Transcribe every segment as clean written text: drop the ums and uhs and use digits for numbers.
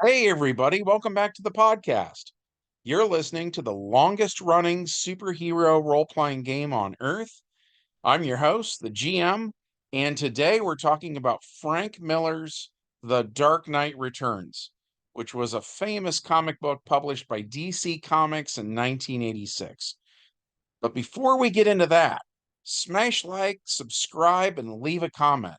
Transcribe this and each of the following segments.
Hey, everybody, welcome back to the podcast. You're listening to the longest running superhero role playing game on Earth. I'm your host, the GM, and today we're talking about Frank Miller's The Dark Knight Returns, which was a famous comic book published by DC Comics in 1986. But before we get into that, smash like, subscribe, and leave a comment.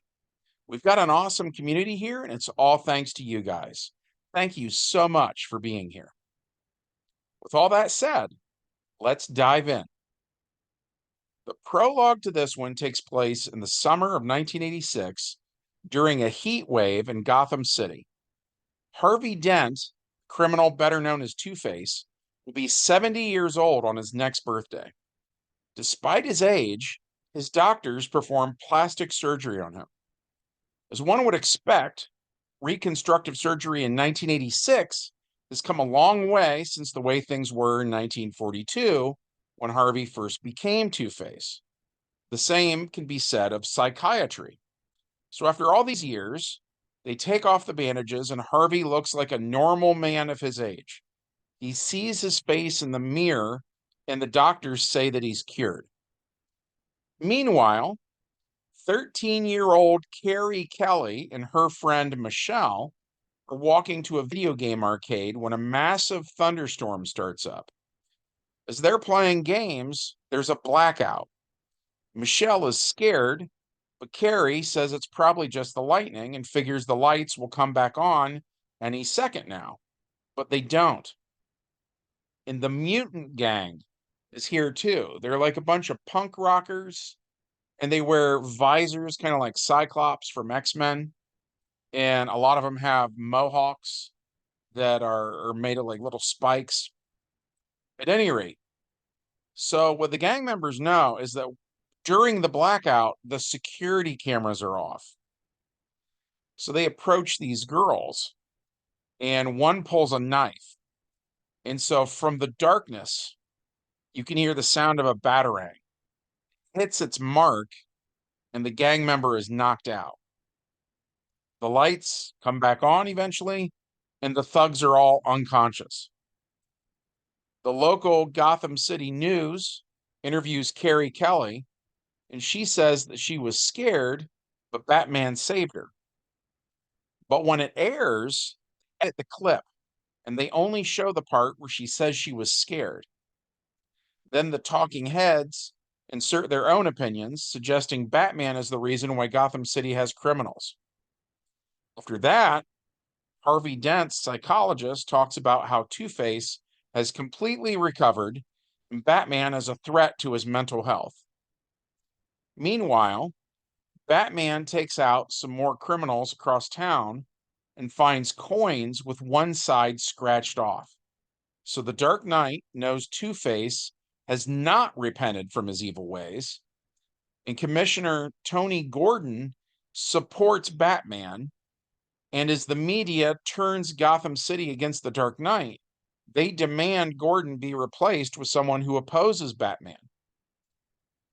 We've got an awesome community here, and it's all thanks to you guys. Thank you so much for being here. With all that said, let's dive in. The prologue to this one takes place in the summer of 1986 during a heat wave in Gotham City. Harvey Dent, criminal better known as Two-Face, will be 70 years old on his next birthday. Despite his age, his doctors perform plastic surgery on him. As one would expect, reconstructive surgery in 1986 has come a long way since the way things were in 1942 when Harvey first became Two-Face. The same can be said of psychiatry. So after all these years, they take off the bandages and Harvey looks like a normal man of his age. He sees his face in the mirror and the doctors say that he's cured. Meanwhile, 13-year-old Carrie Kelly and her friend Michelle are walking to a video game arcade when a massive thunderstorm starts up. As they're playing games, there's a blackout. Michelle is scared, but Carrie says it's probably just the lightning and figures the lights will come back on any second now. But they don't. And the mutant gang is here too. They're like a bunch of punk rockers and they wear visors, kind of like Cyclops from X-Men. And a lot of them have mohawks that are made of like little spikes. At any rate, so what the gang members know is that during the blackout, the security cameras are off. So they approach these girls, and one pulls a knife. And so from the darkness, you can hear the sound of a batarang. Hits its mark, and the gang member is knocked out. The lights come back on eventually, and the thugs are all unconscious. The local Gotham City News interviews Carrie Kelly, and she says that she was scared, but Batman saved her. But when it airs, at the clip, and they only show the part where she says she was scared. Then the talking heads insert their own opinions, suggesting Batman is the reason why Gotham City has criminals. After that, Harvey Dent's psychologist talks about how Two-Face has completely recovered and Batman is a threat to his mental health. Meanwhile, Batman takes out some more criminals across town and finds coins with one side scratched off. So the Dark Knight knows Two-Face has not repented from his evil ways, and Commissioner Tony Gordon supports Batman. And as the media turns Gotham City against the Dark Knight, they demand Gordon be replaced with someone who opposes Batman.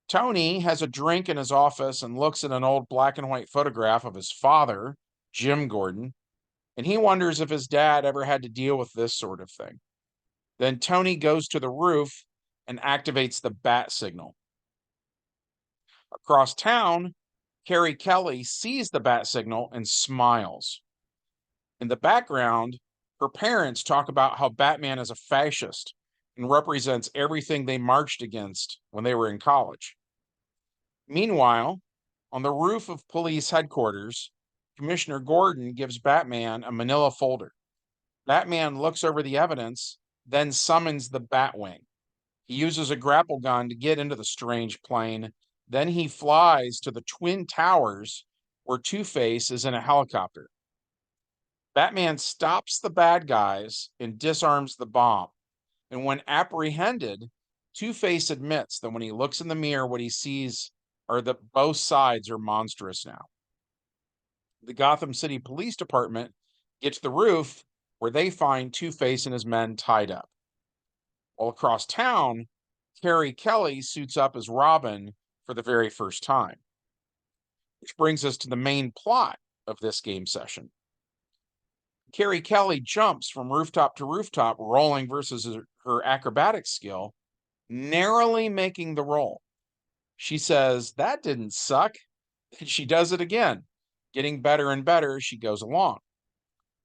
Tony has a drink in his office and looks at an old black and white photograph of his father, Jim Gordon, and he wonders if his dad ever had to deal with this sort of thing. Then Tony goes to the roof and activates the bat signal. Across town, Carrie Kelly sees the bat signal and smiles. In the background, her parents talk about how Batman is a fascist and represents everything they marched against when they were in college. Meanwhile, on the roof of police headquarters, Commissioner Gordon gives Batman a manila folder. Batman looks over the evidence, then summons the Batwing. He uses a grapple gun to get into the strange plane. Then he flies to the Twin Towers where Two-Face is in a helicopter. Batman stops the bad guys and disarms the bomb. And when apprehended, Two-Face admits that when he looks in the mirror, what he sees are that both sides are monstrous now. The Gotham City Police Department gets to the roof where they find Two-Face and his men tied up. While across town, Carrie Kelly suits up as Robin for the very first time. Which brings us to the main plot of this game session. Carrie Kelly jumps from rooftop to rooftop, rolling versus her acrobatic skill, narrowly making the roll. She says, "That didn't suck." And she does it again, getting better and better as she goes along.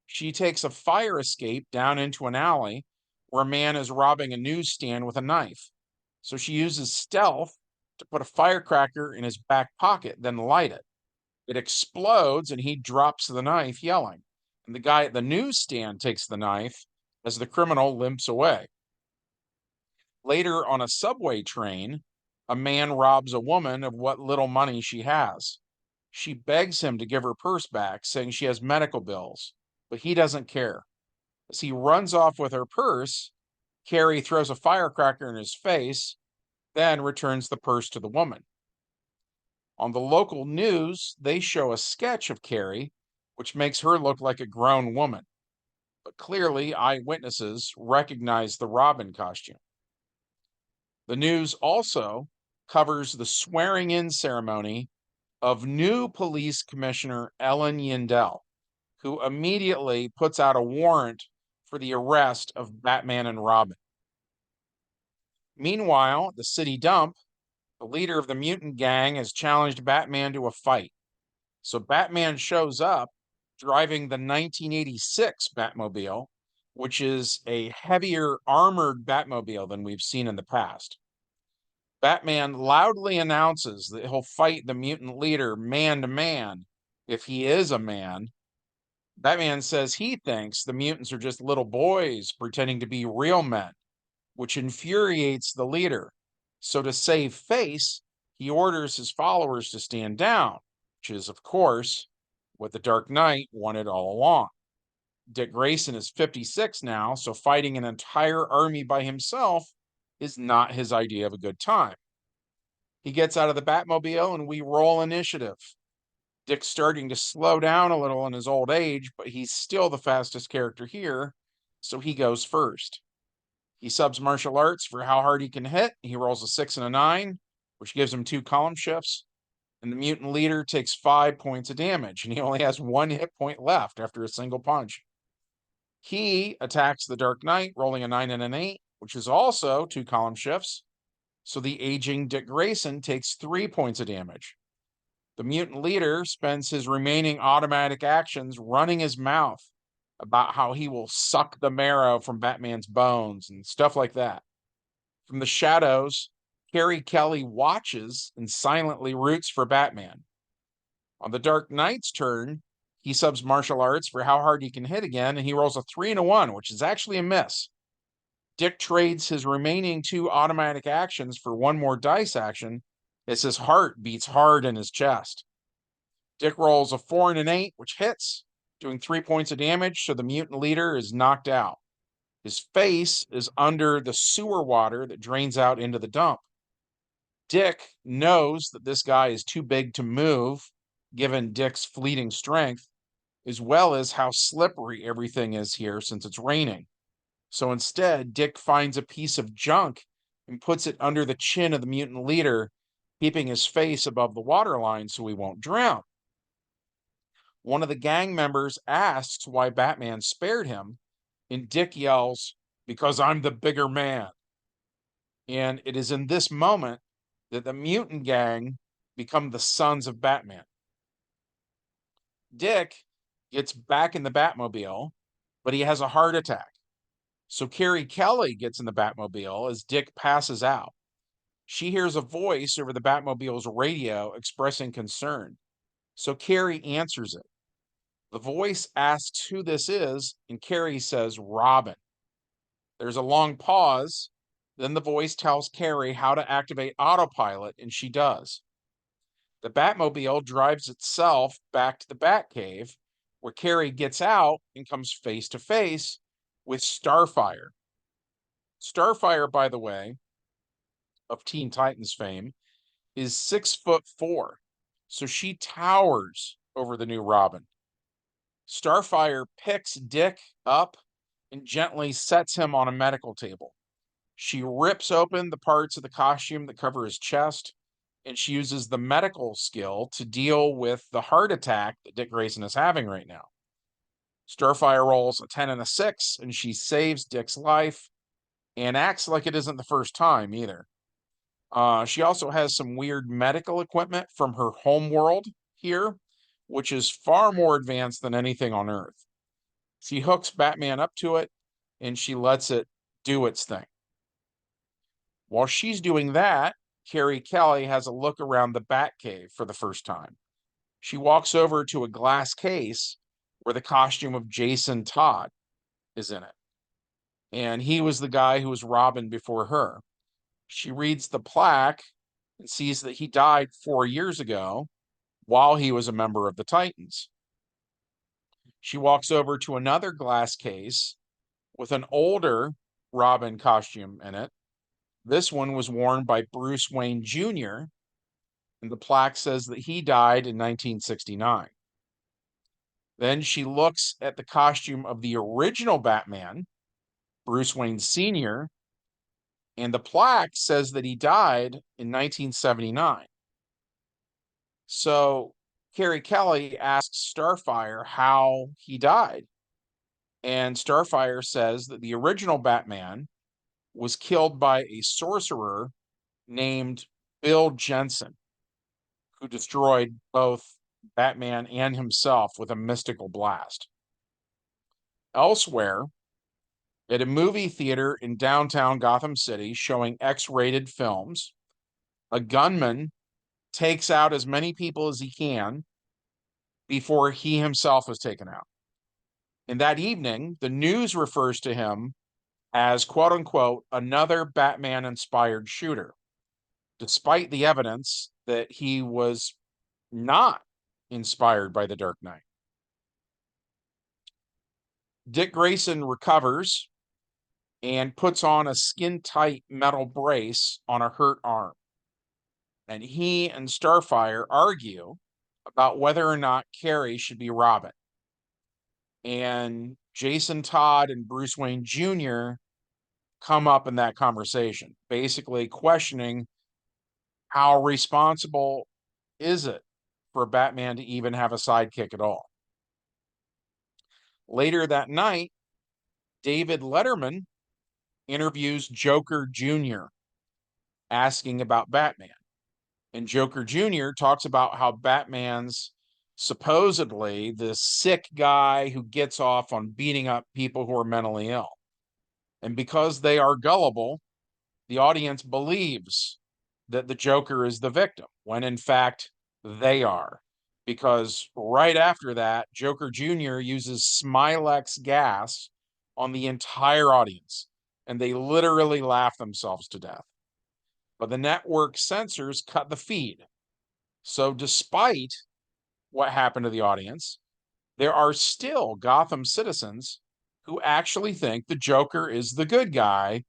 She takes a fire escape down into an alley where a man is robbing a newsstand with a knife. So she uses stealth to put a firecracker in his back pocket, then light it. It explodes and he drops the knife, yelling. And the guy at the newsstand takes the knife as the criminal limps away. Later on a subway train, a man robs a woman of what little money she has. She begs him to give her purse back, saying she has medical bills, but he doesn't care. As he runs off with her purse, Carrie throws a firecracker in his face, then returns the purse to the woman. On the local news, they show a sketch of Carrie, which makes her look like a grown woman. But clearly, eyewitnesses recognize the Robin costume. The news also covers the swearing in ceremony of new police commissioner Ellen Yindel, who immediately puts out a warrant for the arrest of Batman and Robin. Meanwhile, at the city dump, the leader of the mutant gang has challenged Batman to a fight. So Batman shows up driving the 1986 Batmobile, which is a heavier armored Batmobile than we've seen in the past. Batman loudly announces that he'll fight the mutant leader man to man if he is a man. Batman says he thinks the mutants are just little boys pretending to be real men, which infuriates the leader. So, to save face, he orders his followers to stand down, which is, of course, what the Dark Knight wanted all along. Dick Grayson is 56 now, so fighting an entire army by himself is not his idea of a good time. He gets out of the Batmobile and we roll initiative. Dick's starting to slow down a little in his old age, but he's still the fastest character here, so he goes first. He subs martial arts for how hard he can hit. He rolls a 6 and a 9, which gives him 2 column shifts. And the mutant leader takes 5 points of damage, and he only has 1 hit point left after a single punch. He attacks the Dark Knight, rolling a 9 and an 8, which is also 2 column shifts. So the aging Dick Grayson takes 3 points of damage. The mutant leader spends his remaining automatic actions running his mouth about how he will suck the marrow from Batman's bones and stuff like that. From the shadows, Carrie Kelly watches and silently roots for Batman. On the Dark Knight's turn, he subs martial arts for how hard he can hit again, and he rolls a 3 and a 1, which is actually a miss. Dick trades his remaining 2 automatic actions for 1 more dice action as his heart beats hard in his chest. Dick rolls a 4 and an 8, which hits, doing 3 points of damage, so the mutant leader is knocked out. His face is under the sewer water that drains out into the dump. Dick knows that this guy is too big to move, given Dick's fleeting strength, as well as how slippery everything is here since it's raining. So instead, Dick finds a piece of junk and puts it under the chin of the mutant leader, keeping his face above the waterline so he won't drown. One of the gang members asks why Batman spared him, and Dick yells, "Because I'm the bigger man." And it is in this moment that the mutant gang become the sons of Batman. Dick gets back in the Batmobile, but he has a heart attack. So Carrie Kelly gets in the Batmobile as Dick passes out. She hears a voice over the Batmobile's radio expressing concern. So Carrie answers it. The voice asks who this is, and Carrie says, "Robin." There's a long pause. Then the voice tells Carrie how to activate autopilot, and she does. The Batmobile drives itself back to the Batcave, where Carrie gets out and comes face to face with Starfire. Starfire, by the way, of Teen Titans fame, is 6'4", so she towers over the new Robin. Starfire picks Dick up and gently sets him on a medical table. She rips open the parts of the costume that cover his chest, and she uses the medical skill to deal with the heart attack that Dick Grayson is having right now. Starfire rolls a 10 and a 6, and she saves Dick's life and acts like it isn't the first time either. She also has some weird medical equipment from her home world here, which is far more advanced than anything on Earth. She hooks Batman up to it and she lets it do its thing. While she's doing that, Carrie Kelly has a look around the Batcave for the first time. She walks over to a glass case where the costume of Jason Todd is in it. And he was the guy who was Robin before her. She reads the plaque and sees that he died 4 years ago while he was a member of the Titans. She walks over to another glass case with an older Robin costume in it. This one was worn by Bruce Wayne Jr., and the plaque says that he died in 1969. Then she looks at the costume of the original Batman, Bruce Wayne Sr., and the plaque says that he died in 1979. So Carrie Kelly asks Starfire how he died. And Starfire says that the original Batman was killed by a sorcerer named Bill Jensen, who destroyed both Batman and himself with a mystical blast. Elsewhere, at a movie theater in downtown Gotham City showing X-rated films, a gunman takes out as many people as he can before he himself is taken out. And that evening, the news refers to him as, quote unquote, another Batman inspired shooter, despite the evidence that he was not inspired by the Dark Knight. Dick Grayson recovers and puts on a skin tight metal brace on a hurt arm. And he and Starfire argue about whether or not Carrie should be Robin. And Jason Todd and Bruce Wayne Jr. come up in that conversation, basically questioning how responsible is it for Batman to even have a sidekick at all. Later that night, David Letterman interviews Joker Jr., asking about Batman. And Joker Jr. talks about how Batman's supposedly the sick guy who gets off on beating up people who are mentally ill. And because they are gullible, the audience believes that the Joker is the victim, when in fact they are. Because right after that, Joker Jr. uses Smilex gas on the entire audience, and they literally laugh themselves to death. But the network censors cut the feed. So despite what happened to the audience, there are still Gotham citizens who actually think the Joker is the good guy,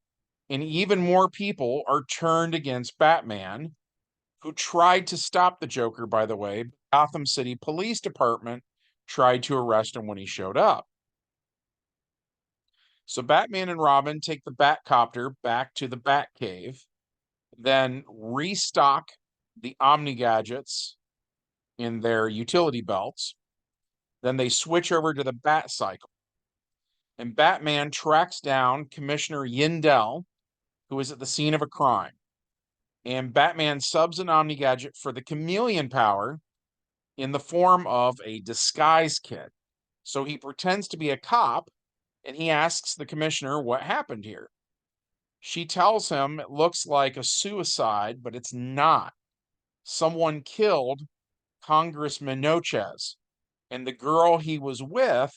and even more people are turned against Batman, who tried to stop the Joker, by the way. Gotham City Police Department tried to arrest him when he showed up. So Batman and Robin take the Batcopter back to the Batcave, then restock the Omni gadgets in their utility belts. Then they switch over to the Batcycle. And Batman tracks down Commissioner Yindel, who is at the scene of a crime. And Batman subs an Omni gadget for the chameleon power in the form of a disguise kit. So he pretends to be a cop and he asks the commissioner what happened here. She tells him it looks like a suicide, but it's not. Someone killed Congressman Nochez, and the girl he was with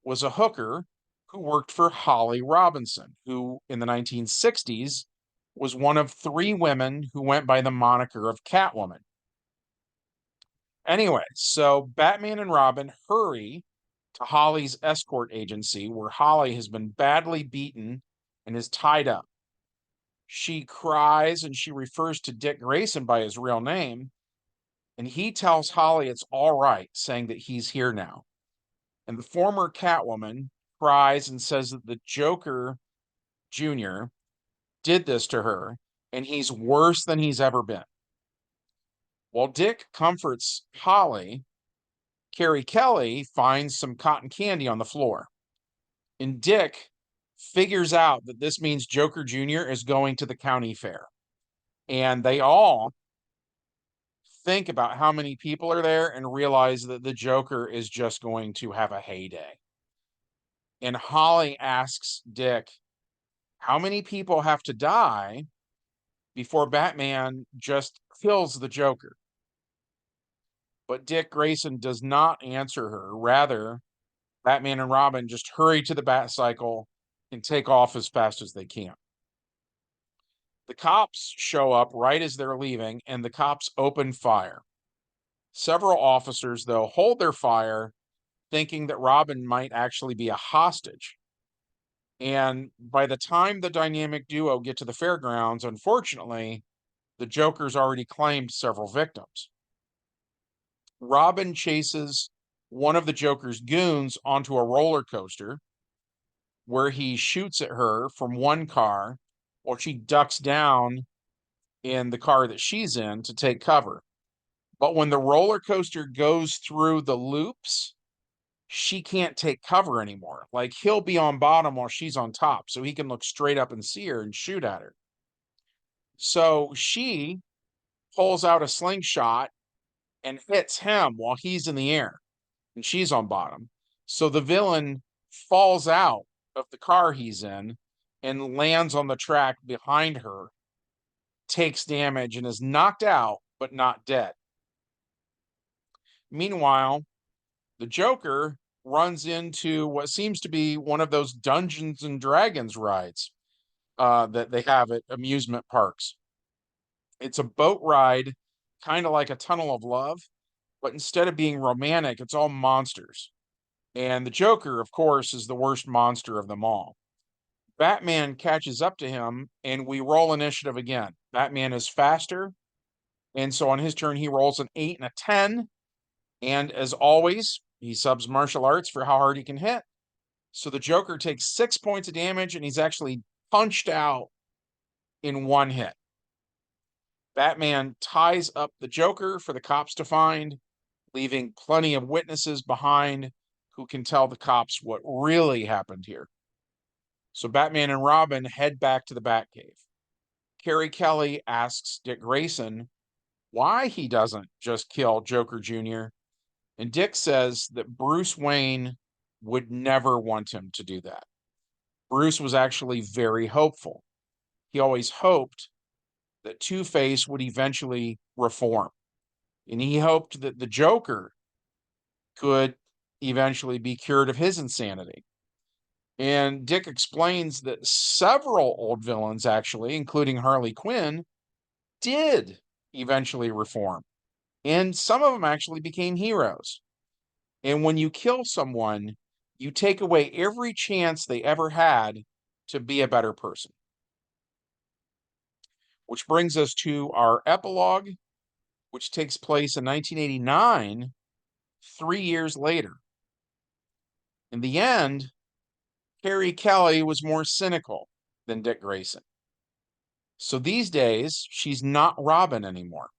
was a hooker who worked for Holly Robinson, who in the 1960s was one of 3 women who went by the moniker of Catwoman. Anyway, so Batman and Robin hurry to Holly's escort agency, where Holly has been badly beaten and is tied up. She cries and she refers to Dick Grayson by his real name, and he tells Holly it's all right, saying that he's here now. And the former Catwoman cries and says that the Joker Jr. did this to her, and he's worse than he's ever been. While Dick comforts Holly, Carrie Kelly finds some cotton candy on the floor, and Dick figures out that this means Joker Jr. is going to the county fair. And they all think about how many people are there and realize that the Joker is just going to have a heyday. And Holly asks Dick, how many people have to die before Batman just kills the Joker? But Dick Grayson does not answer her. Rather, Batman and Robin just hurry to the Batcycle and take off as fast as they can. The cops show up right as they're leaving, and the cops open fire. Several officers, though, hold their fire, thinking that Robin might actually be a hostage. And by the time the dynamic duo get to the fairgrounds, unfortunately, the Joker's already claimed several victims. Robin chases one of the Joker's goons onto a roller coaster where he shoots at her from one car while she ducks down in the car that she's in to take cover. But when the roller coaster goes through the loops, she can't take cover anymore. Like, he'll be on bottom while she's on top, so he can look straight up and see her and shoot at her. So she pulls out a slingshot and hits him while he's in the air and she's on bottom. So the villain falls out of the car he's in and lands on the track behind her, takes damage, and is knocked out, but not dead. Meanwhile, the Joker runs into what seems to be one of those Dungeons and Dragons rides that they have at amusement parks. It's a boat ride, kind of like a Tunnel of Love, but instead of being romantic, it's all monsters. And the Joker, of course, is the worst monster of them all. Batman catches up to him, and we roll initiative again. Batman is faster, and so on his turn, he rolls an 8 and a 10. And as always, he subs martial arts for how hard he can hit. So the Joker takes 6 points of damage, and he's actually punched out in one hit. Batman ties up the Joker for the cops to find, leaving plenty of witnesses behind who can tell the cops what really happened here. So Batman and Robin head back to the Batcave. Carrie Kelly asks Dick Grayson why he doesn't just kill Joker Jr., and Dick says that Bruce Wayne would never want him to do that. Bruce was actually very hopeful. He always hoped that Two-Face would eventually reform. And he hoped that the Joker could eventually be cured of his insanity. And Dick explains that several old villains, actually, including Harley Quinn, did eventually reform. And some of them actually became heroes. And when you kill someone, you take away every chance they ever had to be a better person. Which brings us to our epilogue, which takes place in 1989, 3 years later. In the end, Carrie Kelly was more cynical than Dick Grayson. So these days, she's not Robin anymore.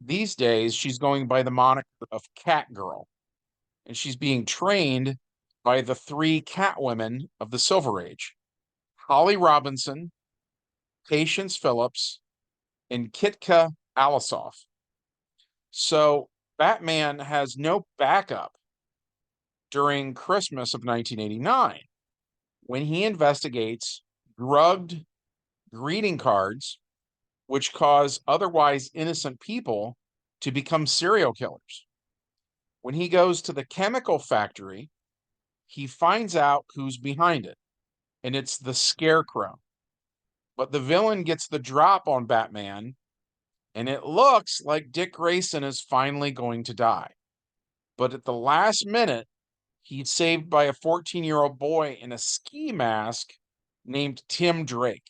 These days, she's going by the moniker of Catgirl, and she's being trained by the 3 Catwomen of the Silver Age: Holly Robinson, Patience Phillips, and Kitka Alisoff. So Batman has no backup during Christmas of 1989 when he investigates drugged greeting cards which cause otherwise innocent people to become serial killers. When he goes to the chemical factory, he finds out who's behind it, and it's the Scarecrow. But the villain gets the drop on Batman, and it looks like Dick Grayson is finally going to die. But at the last minute, he's saved by a 14-year-old boy in a ski mask named Tim Drake,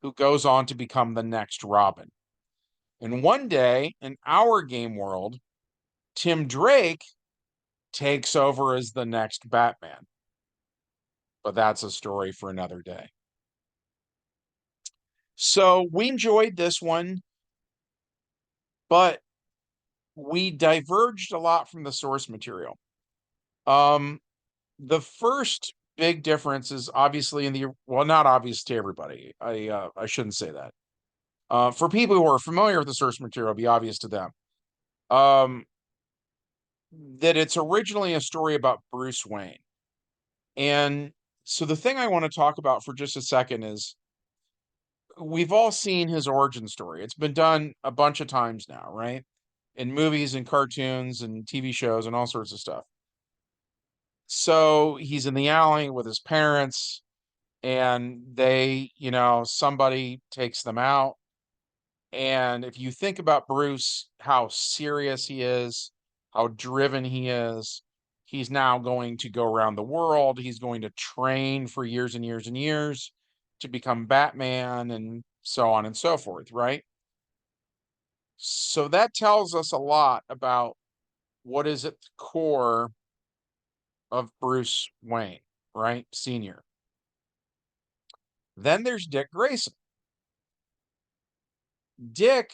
who goes on to become the next Robin. And one day, in our game world, Tim Drake takes over as the next Batman. But that's a story for another day. So we enjoyed this one, but we diverged a lot from the source material. Um, the first big difference is obviously in the well, not obvious to everybody. I shouldn't say that. For people who are familiar with the source material, it'll be obvious to them. Um, that it's originally a story about Bruce Wayne. And so the thing I want to talk about for just a second is we've all seen his origin story. It's been done a bunch of times now, right? In movies and cartoons and TV shows and all sorts of stuff. So he's in the alley with his parents, and somebody takes them out. And if you think about Bruce, how serious he is, how driven he is, he's now going to go around the world. He's going to train for years and years and years to become Batman and so on and so forth, right? So that tells us a lot about what is at the core of Bruce Wayne, right? Senior. Then there's Dick Grayson. Dick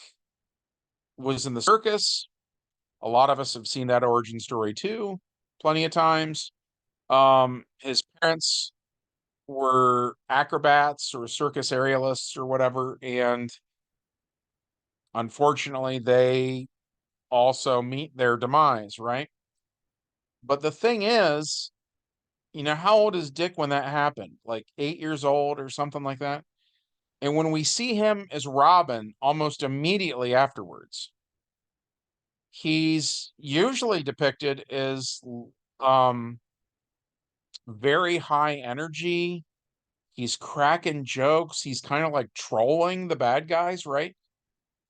was in the circus. A lot of us have seen that origin story too, plenty of times. His parents were acrobats or circus aerialists or whatever, and unfortunately, they also meet their demise, right? But the thing is, how old is Dick when that happened? Like 8 years old or something like that? And when we see him as Robin almost immediately afterwards, he's usually depicted as um very high energy. He's cracking jokes. He's kind of like trolling the bad guys, right?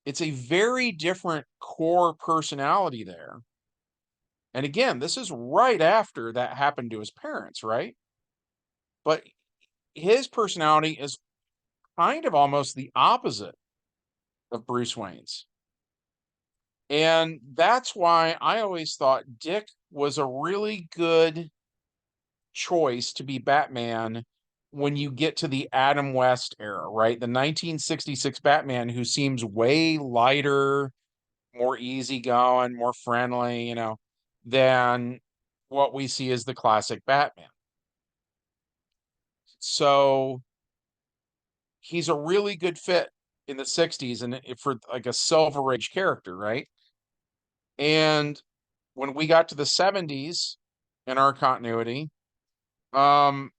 It's a very different core personality there. And again, this is right after that happened to his parents, right? But his personality is kind of almost the opposite of Bruce Wayne's. And that's why I always thought Dick was a really good choice to be Batman when you get to the Adam West era, right? The 1966 Batman who seems way lighter, more easygoing, more friendly, than what we see as the classic Batman. So he's a really good fit in the 60s and for like a Silver Age character, right? And when we got to the 70s in our continuity, um,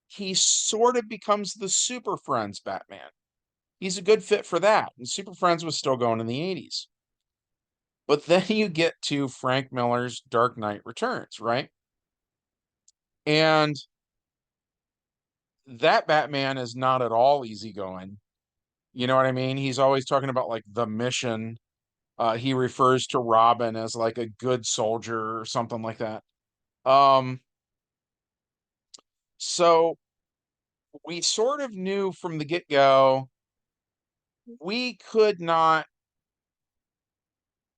he sort of becomes the Super Friends Batman. He's a good fit for that. And Super Friends was still going in the 80s. But then you get to Frank Miller's Dark Knight Returns, right? And that Batman is not at all easygoing. You know what I mean? He's always talking about like the mission. He refers to Robin as like a good soldier or something like that. Um, so we sort of knew from the get-go we could not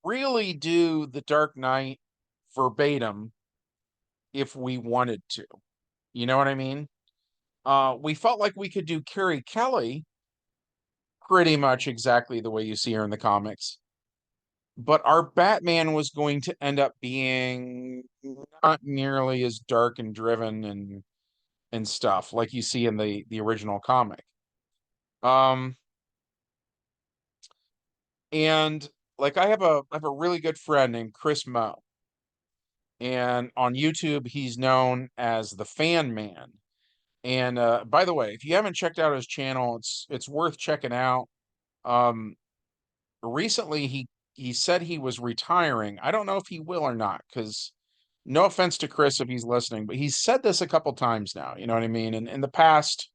really do the Dark Knight verbatim if we wanted to. You know what I mean? We felt like we could do Carrie Kelly pretty much exactly the way you see her in the comics. But our Batman was going to end up being not nearly as dark and driven and stuff like you see in the original comic. Um and like I have a really good friend named Chris Moe, and on YouTube he's known as the Fan Man. And by the way, if you haven't checked out his channel, it's worth checking out. Um Recently he said he was retiring. I don't know if he will or not, because no offense to Chris if he's listening, but he's said this a couple times now, you know what I mean? And in the past,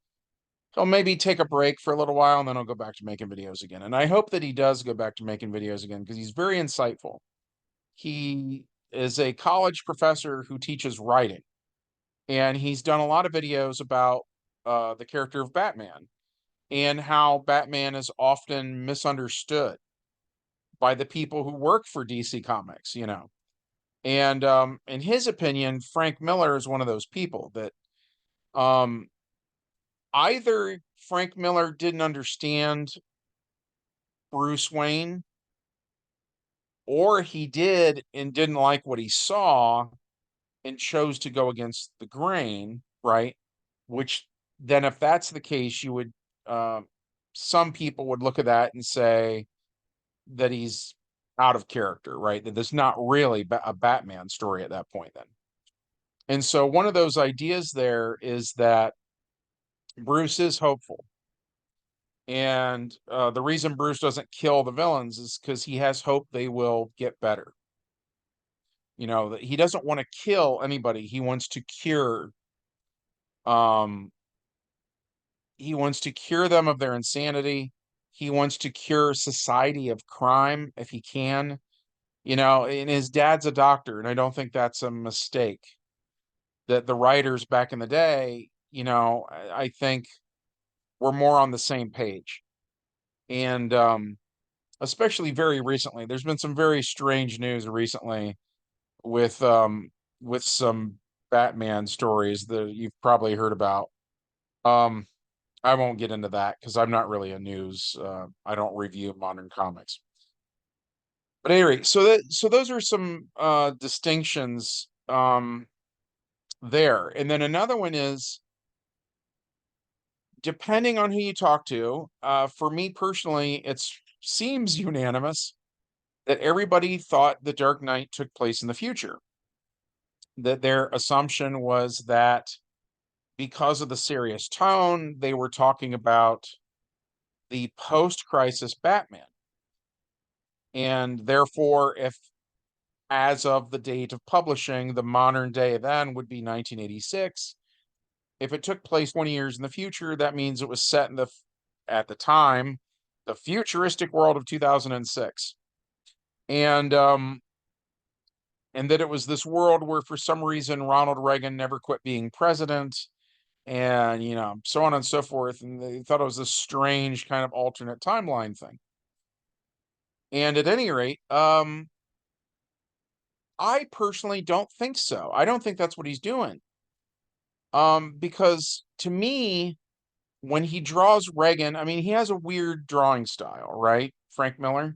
he'll maybe take a break for a little while and then he'll go back to making videos again. And I hope that he does go back to making videos again because he's very insightful. He is a college professor who teaches writing, and he's done a lot of videos about the character of Batman and how Batman is often misunderstood by the people who work for DC Comics. And in his opinion, Frank Miller is one of those people that um, either Frank Miller didn't understand Bruce Wayne, or he did and didn't like what he saw and chose to go against the grain, right? Which then, if that's the case, you would, some people would look at that and say that he's out of character, right? That there's not really a Batman story at that point, then. And so, one of those ideas there is that Bruce is hopeful. And the reason Bruce doesn't kill the villains is because he has hope they will get better. That he doesn't want to kill anybody. Um, he wants to cure them of their insanity. He wants to cure society of crime if he can. And his dad's a doctor, and I don't think that's a mistake. That the writers back in the day, I think were more on the same page. And especially very recently, there's been some very strange news recently with some Batman stories that you've probably heard about. Um, I won't get into that because I'm not really a news. I don't review modern comics. But anyway, so those are some distinctions there. And then another one is, depending on who you talk to, for me personally, it seems unanimous that everybody thought The Dark Knight took place in the future. That their assumption was that because of the serious tone, they were talking about the post-crisis Batman. And therefore, if as of the date of publishing, the modern day then would be 1986. If it took place 20 years in the future, that means it was set in at the time, the futuristic world of 2006. And that it was this world where for some reason Ronald Reagan never quit being president, and so on and so forth. And they thought it was a strange kind of alternate timeline thing. And at any rate, I personally don't think so. I don't think that's what he's doing. Because to me, when he draws Reagan, I mean, he has a weird drawing style, right? Frank Miller.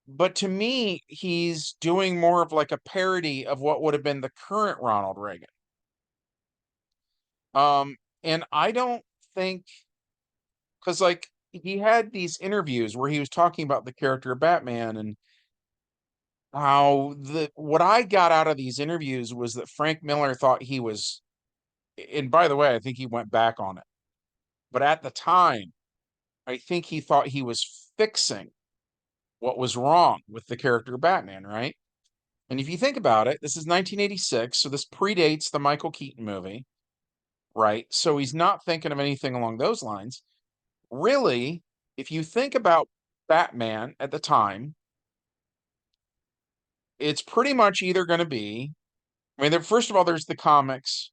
But to me, he's doing more of like a parody of what would have been the current Ronald Reagan. Um, and I don't think, because like he had these interviews where he was talking about the character of Batman, and how what I got out of these interviews was that Frank Miller thought he was, and by the way, I think he went back on it. But at the time, I think he thought he was fixing what was wrong with the character of Batman, right? And if you think about it, this is 1986, so this predates the Michael Keaton movie, right? So he's not thinking of anything along those lines. Really, if you think about Batman at the time, it's pretty much either going to be, I mean, first of all, there's the comics,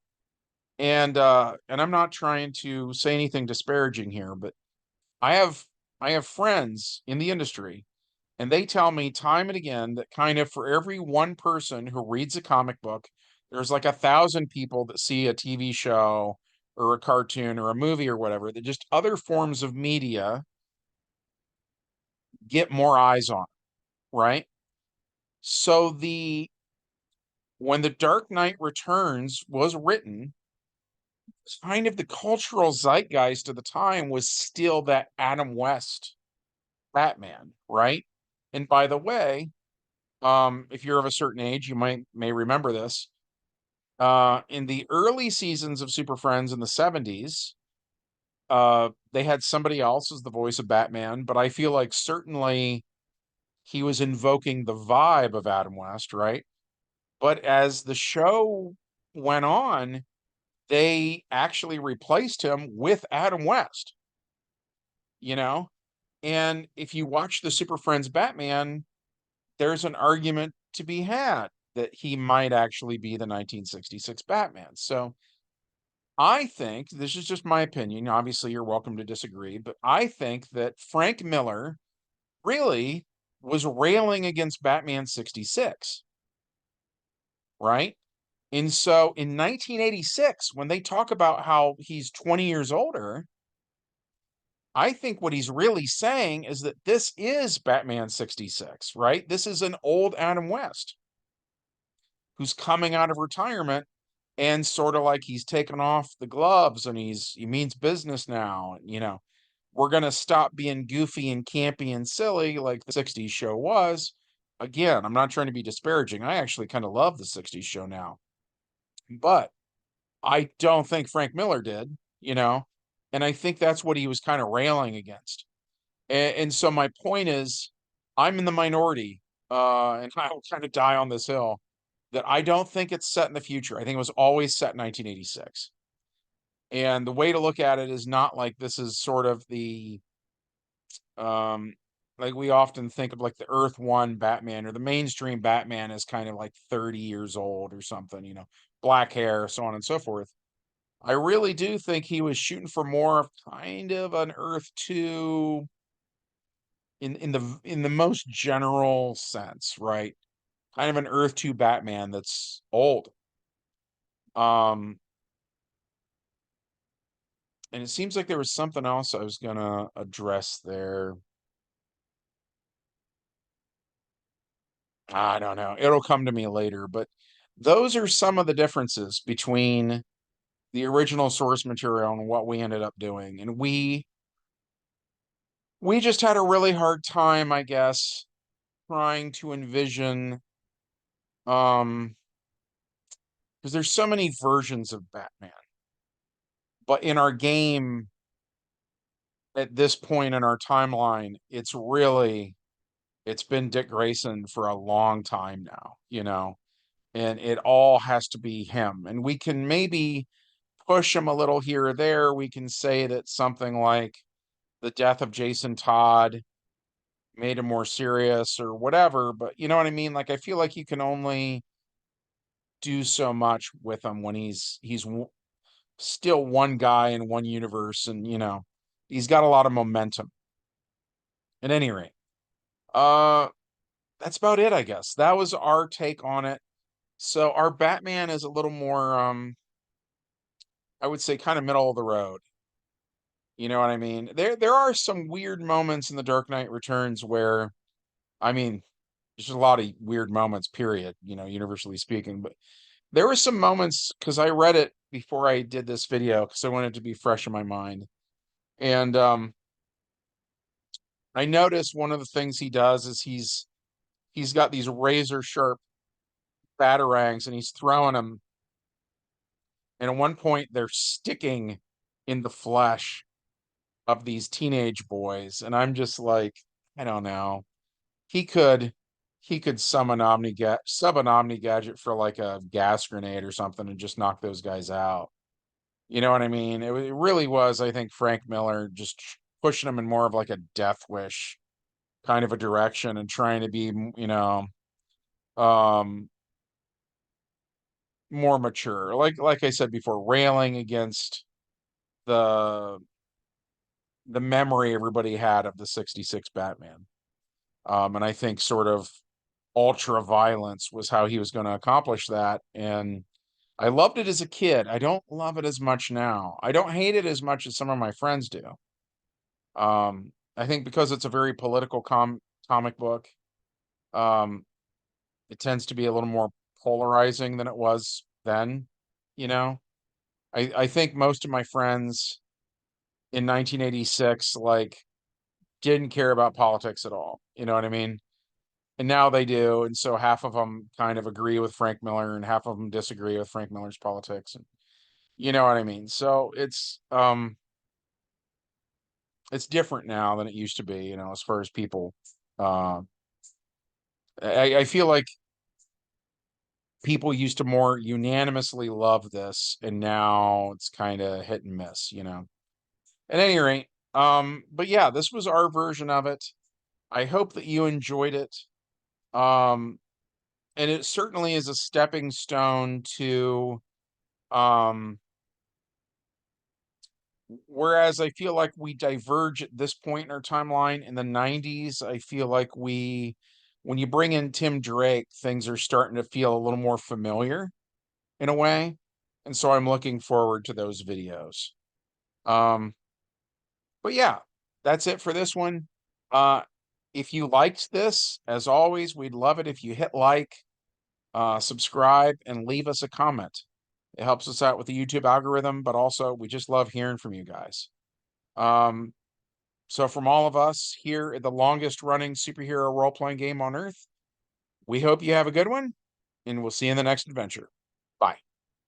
and I'm not trying to say anything disparaging here, but I have I have friends in the industry, and they tell me time and again that kind of for every one person who reads a comic book, there's like 1,000 people that see a TV show or a cartoon or a movie or whatever, that just other forms of media get more eyes on, right? So when The Dark Knight Returns was written, kind of the cultural zeitgeist of the time was still that Adam West Batman, right? And by the way, if you're of a certain age, you may remember this. In the early seasons of Super Friends in the 70s, they had somebody else as the voice of Batman, but I feel like certainly he was invoking the vibe of Adam West, right? But as the show went on, they actually replaced him with Adam West, you know? And if you watch the Super Friends Batman, there's an argument to be had that he might actually be the 1966 Batman. So I think, this is just my opinion, obviously you're welcome to disagree, but I think that Frank Miller really was railing against Batman 66, right? And so in 1986, when they talk about how he's 20 years older, I think what he's really saying is that this is Batman 66, right? This is an old Adam West who's coming out of retirement and sort of like he's taken off the gloves and he means business now. And, we're going to stop being goofy and campy and silly like the 60s show was. Again, I'm not trying to be disparaging. I actually kind of love the 60s show now, but I don't think Frank Miller did, you know, and I think that's what he was kind of railing against. And so my point is, I'm in the minority, and I'll kind of die on this hill that I don't think it's set in the future. I think it was always set in 1986. And the way to look at it is not like this is sort of um, like we often think of like the Earth One Batman or the mainstream Batman is kind of like 30 years old or something, black hair, so on and so forth. I really do think he was shooting for more of kind of an Earth 2 in the most general sense, right? Kind of an Earth 2 Batman that's old. Um, and it seems like there was something else I was gonna address there. I don't know. It'll come to me later, but those are some of the differences between the original source material and what we ended up doing. And we just had a really hard time, I guess, trying to envision um because there's so many versions of Batman. But in our game at this point in our timeline, it's been Dick Grayson for a long time now, and it all has to be him. And we can maybe push him a little here or there. We can say that something like the death of Jason Todd made him more serious or whatever, but you know what I mean? Like I feel like you can only do so much with him when still one guy in one universe and he's got a lot of momentum. At any rate, uh that's about it, I guess. That was our take on it. So our Batman is a little more I would say kind of middle of the road. You know what I mean? There are some weird moments in The Dark Knight Returns where I mean, there's just a lot of weird moments, period, universally speaking, but there were some moments because I read it before I did this video because I wanted to be fresh in my mind. And I noticed one of the things he does is he's got these razor sharp batarangs and he's throwing them, and at one point they're sticking in the flesh of these teenage boys, and I'm just like, I don't know. He could he could sub an Omni gadget for like a gas grenade or something and just knock those guys out. You know what I mean? It really was, I think, Frank Miller just pushing him in more of like a Death Wish kind of a direction and trying to be, um, more mature. Like I said before, railing against the the memory everybody had of the 66 Batman. And I think sort of ultra violence was how he was going to accomplish that. And I loved it as a kid. I don't love it as much now. I don't hate it as much as some of my friends do. I think because it's a very political comic book, um, it tends to be a little more polarizing than it was then, you know. I think most of my friends in 1986 like didn't care about politics at all. You know what I mean? And now they do, and so half of them kind of agree with Frank Miller and half of them disagree with Frank Miller's politics, and you know what I mean? So it's different now than it used to be, as far as people uh I feel like people used to more unanimously love this and now it's kind of hit and miss, At any rate, but yeah, this was our version of it. I hope that you enjoyed it. Um and it certainly is a stepping stone to um whereas I feel like we diverge at this point in our timeline in the 90s, I feel like when you bring in Tim Drake, things are starting to feel a little more familiar in a way. And so I'm looking forward to those videos. Um, but yeah, that's it for this one. Uh, if you liked this, as always, we'd love it if you hit like, subscribe, and leave us a comment. It helps us out with the YouTube algorithm, but also we just love hearing from you guys. Um, so from all of us here at the longest running superhero role-playing game on Earth, we hope you have a good one, and we'll see you in the next adventure. Bye.